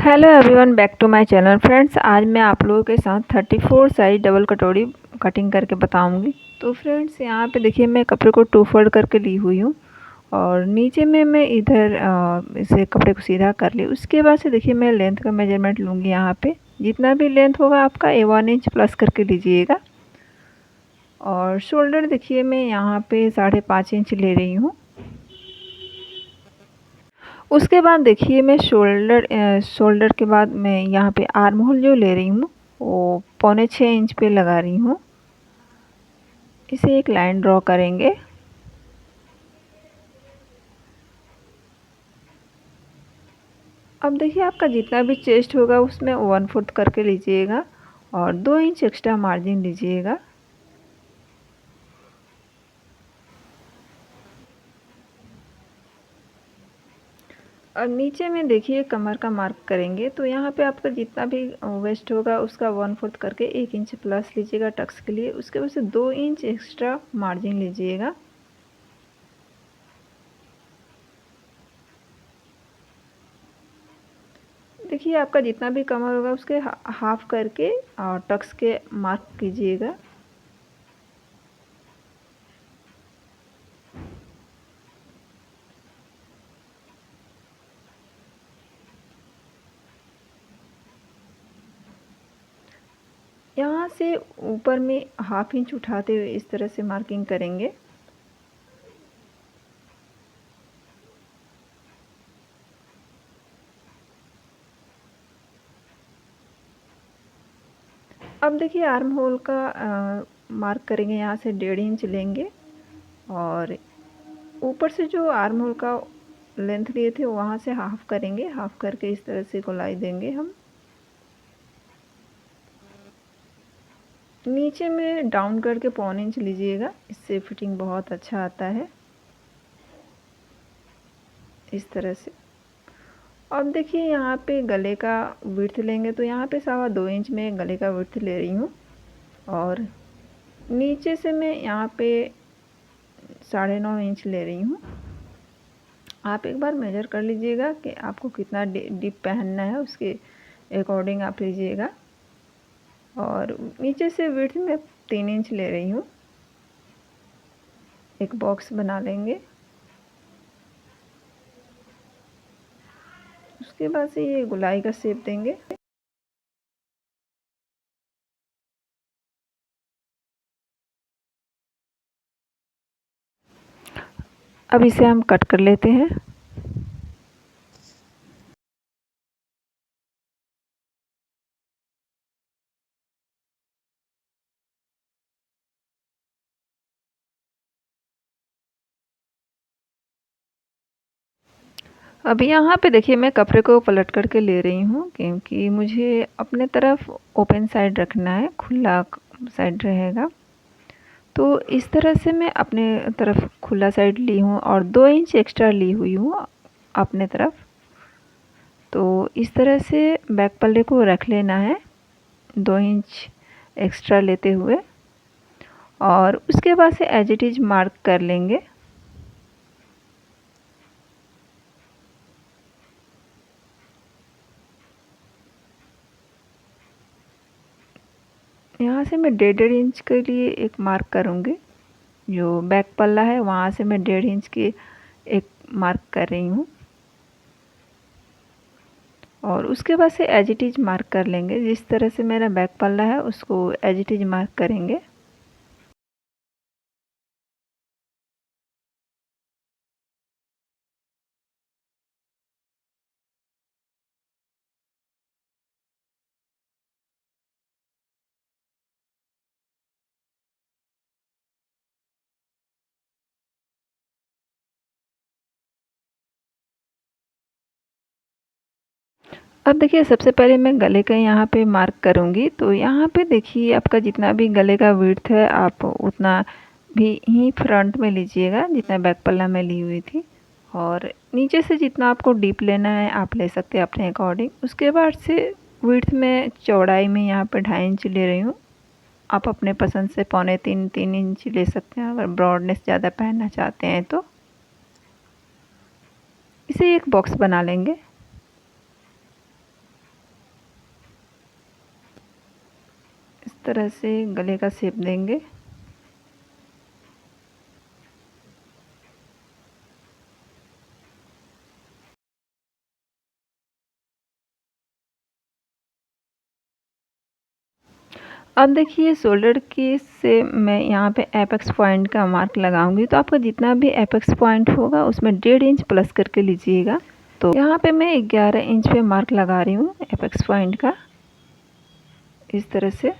Hello everyone, back to my channel. Friends, आज मैं आप लोगों के साथ 34 साइज डबल कटोरी कटिंग करके बताऊंगी। तो फ्रेंड्स, यहाँ पे देखिए मैं कपड़े को 2 फोल्ड करके ली हुई हूँ और नीचे में मैं इधर इसे कपड़े को सीधा कर ली। उसके बाद से देखिए मैं लेंथ का मेजरमेंट लूँगी। यहाँ पे जितना भी लेंथ होगा आपका 1 इंच प्लस करके लीजिएगा। और शोल्डर देखिए मैं यहाँ पे 5.5 इंच ले रही हूँ। उसके बाद देखिए मैं शोल्डर के बाद मैं यहाँ पे आर्म होल जो ले रही हूँ वो 6.25 इंच पे लगा रही हूँ। इसे एक लाइन ड्रॉ करेंगे। अब देखिए आपका जितना भी चेस्ट होगा उसमें 1/4 करके लीजिएगा और 2 इंच एक्स्ट्रा मार्जिन लीजिएगा। और नीचे में देखिए कमर का मार्क करेंगे। तो यहाँ पे आपका जितना भी वेस्ट होगा उसका 1/4 करके 1 इंच प्लस लीजिएगा टक्स के लिए। उसके बाद से 2 इंच एक्स्ट्रा मार्जिन लीजिएगा। देखिए आपका जितना भी कमर होगा उसके हाफ करके और टक्स के मार्क कीजिएगा। यहाँ से ऊपर में हाफ इंच उठाते हुए इस तरह से मार्किंग करेंगे। अब देखिए आर्म होल का मार्क करेंगे। यहाँ से 1.5 इंच लेंगे और ऊपर से जो आर्म होल का लेंथ लिए थे वहाँ से हाफ करेंगे। हाफ करके इस तरह से गोलाई देंगे हम। नीचे में डाउन करके 1.25 इंच लीजिएगा, इससे फिटिंग बहुत अच्छा आता है। इस तरह से। अब देखिए यहाँ पे गले का विड्थ लेंगे। तो यहाँ पे 2.25 इंच में गले का विड्थ ले रही हूँ और नीचे से मैं यहाँ पे 9.5 इंच ले रही हूँ। आप एक बार मेजर कर लीजिएगा कि आपको कितना डीप पहनना है, उसके अकॉर्डिंग आप लीजिएगा। और नीचे से विड्थ में 3 इंच ले रही हूँ। एक बॉक्स बना लेंगे। उसके बाद से ये गोलाई का शेप देंगे। अब इसे हम कट कर लेते हैं। अब यहाँ पे देखिए मैं कपड़े को पलट करके ले रही हूँ क्योंकि मुझे अपने तरफ ओपन साइड रखना है, खुला साइड रहेगा। तो इस तरह से मैं अपने तरफ खुला साइड ली हूँ और 2 इंच एक्स्ट्रा ली हुई हूँ अपने तरफ। तो इस तरह से बैक पल्ले को रख लेना है 2 इंच एक्स्ट्रा लेते हुए और उसके बाद से एज इट इज मार्क कर लेंगे। यहाँ से मैं 1.5 इंच के लिए एक मार्क करूँगी। जो बैक पल्ला है वहाँ से मैं 1.5 इंच की एक मार्क कर रही हूँ और उसके बाद से एज इट इज मार्क कर लेंगे। जिस तरह से मेरा बैक पल्ला है उसको एज इट इज मार्क करेंगे। अब देखिए सबसे पहले मैं गले का यहाँ पे मार्क करूँगी। तो यहाँ पे देखिए आपका जितना भी गले का विड्थ है आप उतना भी ही फ्रंट में लीजिएगा जितना बैक पल्ला में ली हुई थी। और नीचे से जितना आपको डीप लेना है आप ले सकते हैं अपने अकॉर्डिंग। उसके बाद से विड्थ में चौड़ाई में यहाँ पे 2.5 इंच ले रही हूँ। आप अपने पसंद से 3.25 इंच ले सकते हैं अगर ब्रॉडनेस ज़्यादा पहनना चाहते हैं तो। इसे एक बॉक्स बना लेंगे। तरह से गले का शेप देंगे। अब देखिए शोल्डर के से मैं यहाँ पे एपेक्स पॉइंट का मार्क लगाऊंगी, तो आपका जितना भी एपेक्स पॉइंट होगा उसमें 1.5 इंच प्लस करके लीजिएगा। तो यहाँ पे मैं 11 इंच पे मार्क लगा रही हूँ एपेक्स पॉइंट का, इस तरह से।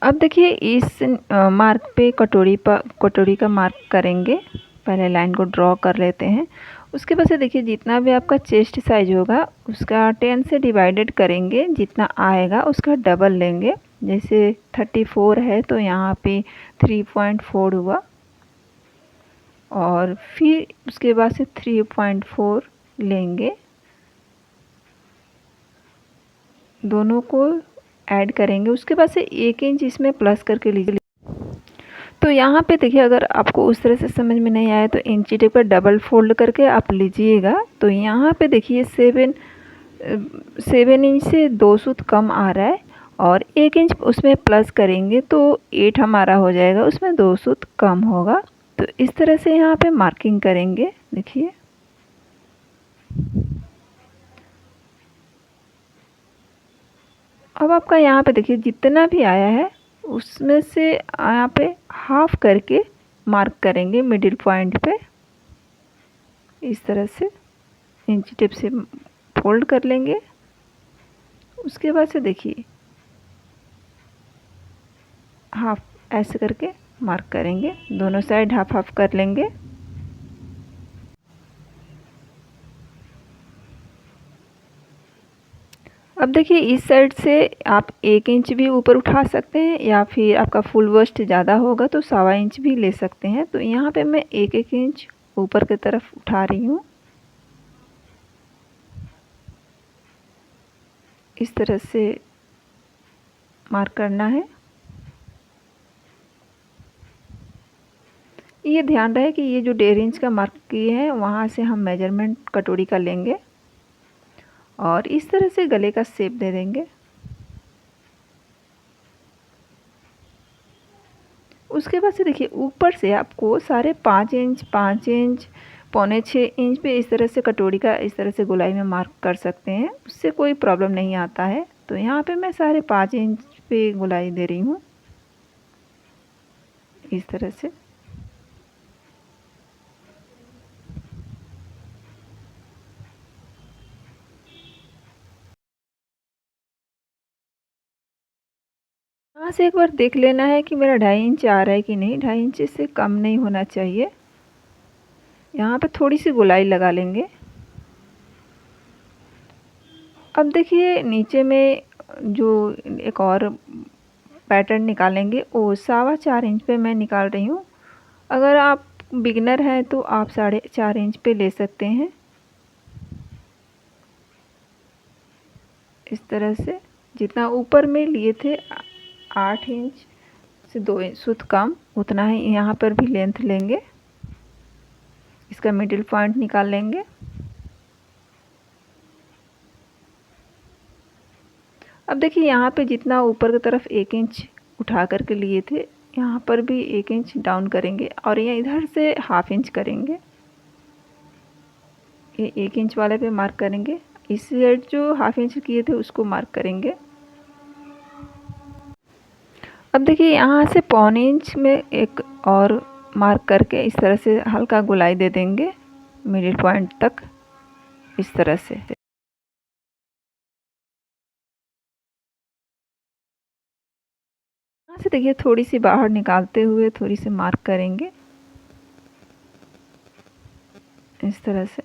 अब देखिए इस मार्क पे कटोरी का मार्क करेंगे। पहले लाइन को ड्रॉ कर लेते हैं। उसके बाद से देखिए जितना भी आपका चेस्ट साइज होगा उसका 10 से डिवाइडेड करेंगे, जितना आएगा उसका डबल लेंगे। जैसे 34 है तो यहाँ पे 3.4 हुआ, और फिर उसके बाद से 3.4 लेंगे, दोनों को ऐड करेंगे। उसके बाद से 1 इंच इसमें प्लस करके लीजिए। तो यहाँ पे देखिए अगर आपको उस तरह से समझ में नहीं आया तो इंची टेप पर डबल फोल्ड करके आप लीजिएगा। तो यहाँ पे देखिए 7 इंच से 2 सूत कम आ रहा है, और 1 इंच उसमें प्लस करेंगे तो 8 हमारा हो जाएगा, उसमें 2 सूत कम होगा। तो इस तरह से यहाँ पे मार्किंग करेंगे। देखिए अब आपका यहाँ पे देखिए जितना भी आया है उसमें से यहाँ पे हाफ करके मार्क करेंगे मिडिल पॉइंट पे, इस तरह से इंची टेप से फोल्ड कर लेंगे। उसके बाद से देखिए हाफ ऐसे करके मार्क करेंगे, दोनों साइड हाफ हाफ कर लेंगे। अब देखिए इस साइड से आप 1 इंच भी ऊपर उठा सकते हैं, या फिर आपका फुल बस्ट ज़्यादा होगा तो 1.25 इंच भी ले सकते हैं। तो यहाँ पे मैं 1-1 इंच ऊपर की तरफ उठा रही हूँ, इस तरह से मार्क करना है। ये ध्यान रहे कि ये जो 1.5 इंच का मार्क किए हैं वहाँ से हम मेजरमेंट कटोरी का लेंगे, और इस तरह से गले का शेप दे देंगे। उसके बाद से देखिए ऊपर से आपको 5.5 इंच, 5 इंच, 5.25 इंच पे इस तरह से कटोरी का इस तरह से गोलाई में मार्क कर सकते हैं, उससे कोई प्रॉब्लम नहीं आता है। तो यहाँ पे मैं 5.5 इंच पे गोलाई दे रही हूँ, इस तरह से। यहाँ से एक बार देख लेना है कि मेरा 2.5 इंच आ रहा है कि नहीं, 2.5 इंच से कम नहीं होना चाहिए। यहाँ पे थोड़ी सी गोलाई लगा लेंगे। अब देखिए नीचे में जो एक और पैटर्न निकालेंगे वो 4.25 इंच पे मैं निकाल रही हूँ। अगर आप बिगनर हैं तो आप 4.5 इंच पे ले सकते हैं, इस तरह से। जितना ऊपर में लिए थे 8 इंच से 2 इंच सूत कम, उतना ही यहाँ पर भी लेंथ लेंगे। इसका मिडिल पॉइंट निकाल लेंगे। अब देखिए यहाँ पे जितना ऊपर की तरफ 1 इंच उठा करके लिए थे, यहाँ पर भी 1 इंच डाउन करेंगे, और यहाँ इधर से 1/2 इंच करेंगे। ये 1 इंच वाले पे मार्क करेंगे, इस साइड जो 1/2 इंच किए थे उसको मार्क करेंगे। अब देखिए यहाँ से 1.25 इंच में एक और मार्क करके इस तरह से हल्का गोलाई दे देंगे मिडिल पॉइंट तक, इस तरह से। यहाँ से देखिए थोड़ी सी बाहर निकालते हुए थोड़ी सी मार्क करेंगे, इस तरह से।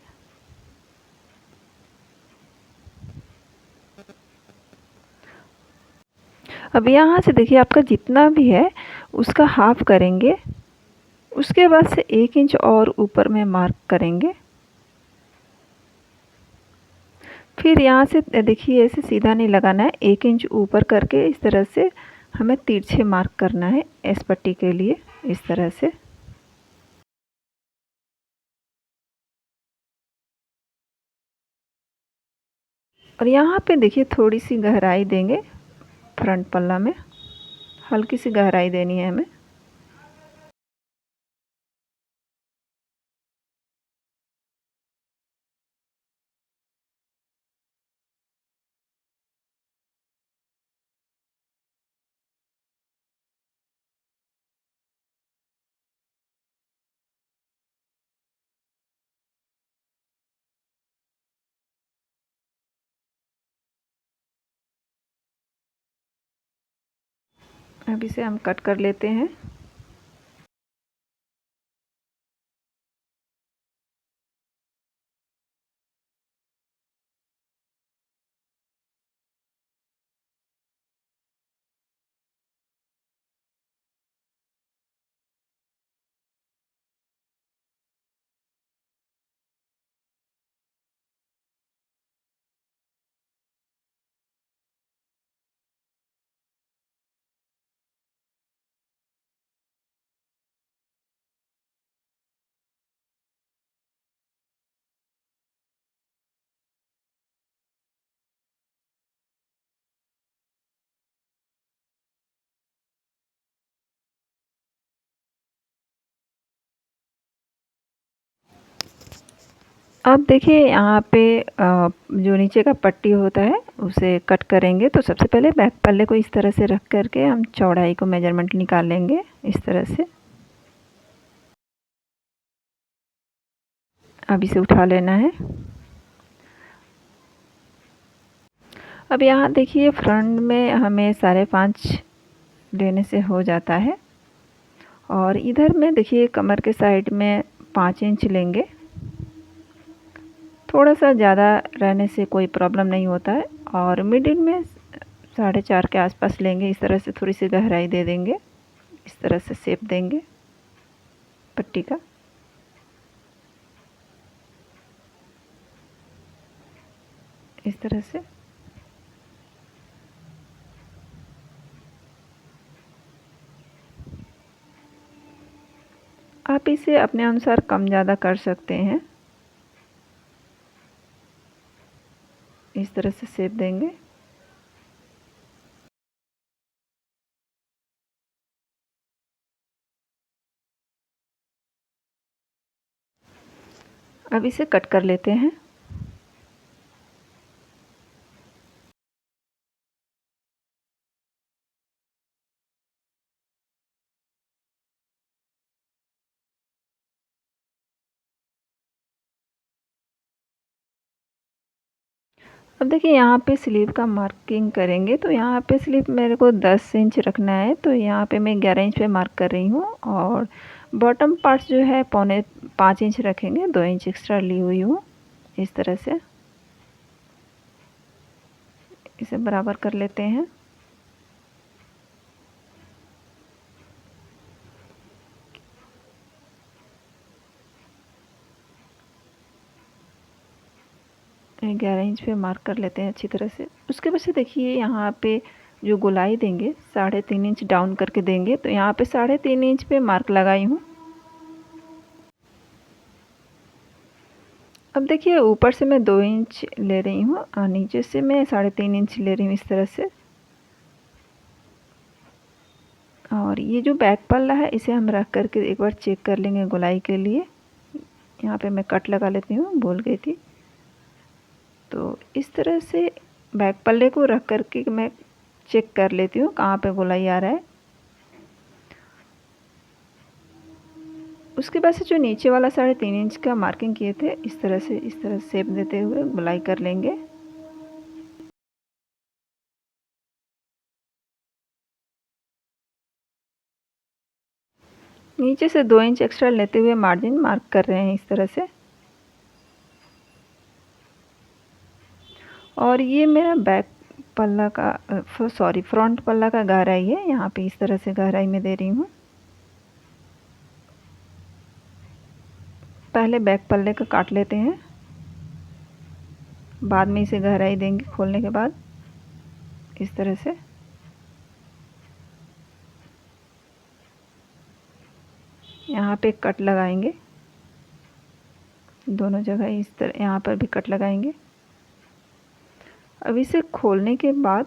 अब यहाँ से देखिए आपका जितना भी है उसका हाफ करेंगे। उसके बाद से 1 इंच और ऊपर में मार्क करेंगे। फिर यहाँ से देखिए ऐसे सीधा नहीं लगाना है, 1 इंच ऊपर करके इस तरह से हमें तिरछे मार्क करना है एस पट्टी के लिए, इस तरह से। और यहाँ पे देखिए थोड़ी सी गहराई देंगे फ्रंट पल्ला में, हल्की सी गहराई देनी है हमें। अब इसे हम कट कर लेते हैं। अब देखिए यहाँ पे जो नीचे का पट्टी होता है उसे कट करेंगे। तो सबसे पहले बैक पल्ले को इस तरह से रख करके हम चौड़ाई को मेजरमेंट निकाल लेंगे इस तरह से। अब इसे उठा लेना है। अब यहाँ देखिए फ्रंट में हमें 5.5 देने से हो जाता है, और इधर में देखिए कमर के साइड में 5 इंच लेंगे। थोड़ा सा ज़्यादा रहने से कोई प्रॉब्लम नहीं होता है, और मिडिल में 4.5 के आसपास लेंगे। इस तरह से थोड़ी सी गहराई दे देंगे, इस तरह से शेप देंगे पट्टी का। इस तरह से आप इसे अपने अनुसार कम ज़्यादा कर सकते हैं। इस तरह से शेप देंगे। अब इसे कट कर लेते हैं। अब देखिए यहाँ पे स्लीव का मार्किंग करेंगे। तो यहाँ पे स्लीव मेरे को 10 इंच रखना है, तो यहाँ पे मैं 11 इंच पे मार्क कर रही हूँ। और बॉटम पार्ट्स जो है 5.25 इंच रखेंगे, 2 इंच एक्स्ट्रा ली हुई हूँ। इस तरह से इसे बराबर कर लेते हैं। ये 11 इंच पे मार्क कर लेते हैं अच्छी तरह से। उसके बाद से देखिए यहाँ पे जो गोलाई देंगे 3.5 इंच डाउन करके देंगे। तो यहाँ पे 3.5 इंच पे मार्क लगाई हूँ। अब देखिए ऊपर से मैं 2 इंच ले रही हूँ और नीचे से मैं 3.5 इंच ले रही हूँ इस तरह से। और ये जो बैक पल्ला है इसे हम रख करके एक बार चेक कर लेंगे गोलाई के लिए। यहाँ पे मैं कट लगा लेती हूँ, भूल गई थी। तो इस तरह से बैक पल्ले को रख करके मैं चेक कर लेती हूँ कहाँ पे गोलाई आ रहा है। उसके बाद से जो नीचे वाला 3.5 इंच का मार्किंग किए थे इस तरह से शेप देते हुए गोलाई कर लेंगे। नीचे से 2 इंच एक्स्ट्रा लेते हुए मार्जिन मार्क कर रहे हैं इस तरह से। और ये मेरा बैक पल्ला का फ्रंट पल्ला का गहराई है। यहाँ पे इस तरह से गहराई में दे रही हूँ। पहले बैक पल्ले का काट लेते हैं, बाद में इसे गहराई देंगे खोलने के बाद इस तरह से। यहाँ पे कट लगाएंगे दोनों जगह, इस तरह यहाँ पर भी कट लगाएंगे। अब इसे खोलने के बाद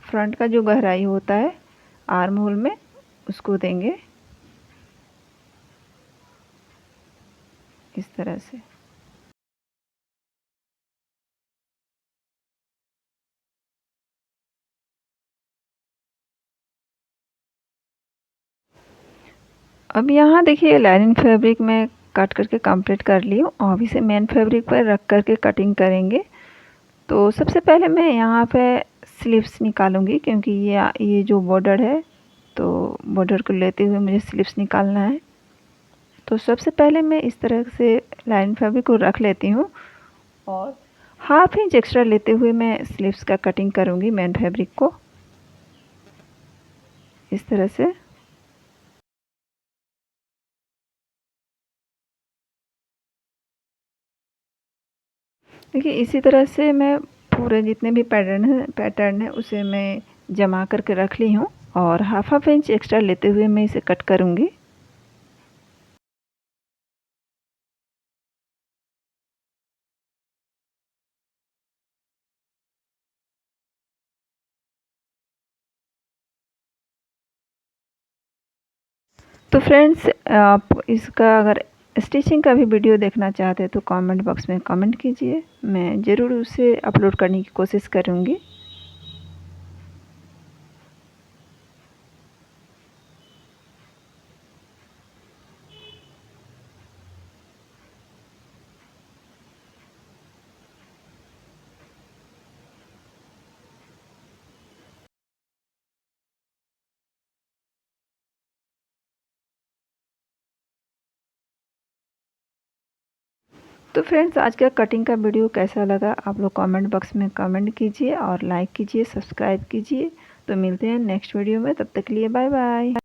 फ्रंट का जो गहराई होता है आर्म होल में उसको देंगे इस तरह से। अब यहाँ देखिए लाइनिंग फैब्रिक मैं कट करके कंप्लीट कर ली हूँ और अब इसे मेन फैब्रिक पर रख करके कटिंग करेंगे। तो सबसे पहले मैं यहाँ पे स्लीव्स निकालूंगी क्योंकि ये जो बॉर्डर है तो बॉर्डर को लेते हुए मुझे स्लीव्स निकालना है। तो सबसे पहले मैं इस तरह से लाइन फैब्रिक को रख लेती हूँ और हाफ इंच एक्स्ट्रा लेते हुए मैं स्लीव्स का कटिंग करूँगी मेन फैब्रिक को इस तरह से। देखिए इसी तरह से मैं पूरे जितने भी पैटर्न है उसे मैं जमा करके रख ली हूँ और हाफ इंच एक्स्ट्रा लेते हुए मैं इसे कट करूँगी। तो फ्रेंड्स आप इसका अगर स्टिचिंग का भी वीडियो देखना चाहते हैं तो कमेंट बॉक्स में कमेंट कीजिए, मैं ज़रूर उसे अपलोड करने की कोशिश करूँगी। तो फ्रेंड्स आज का कटिंग का वीडियो कैसा लगा आप लोग कमेंट बॉक्स में कमेंट कीजिए और लाइक कीजिए, सब्सक्राइब कीजिए। तो मिलते हैं नेक्स्ट वीडियो में, तब तक के लिए बाय बाय।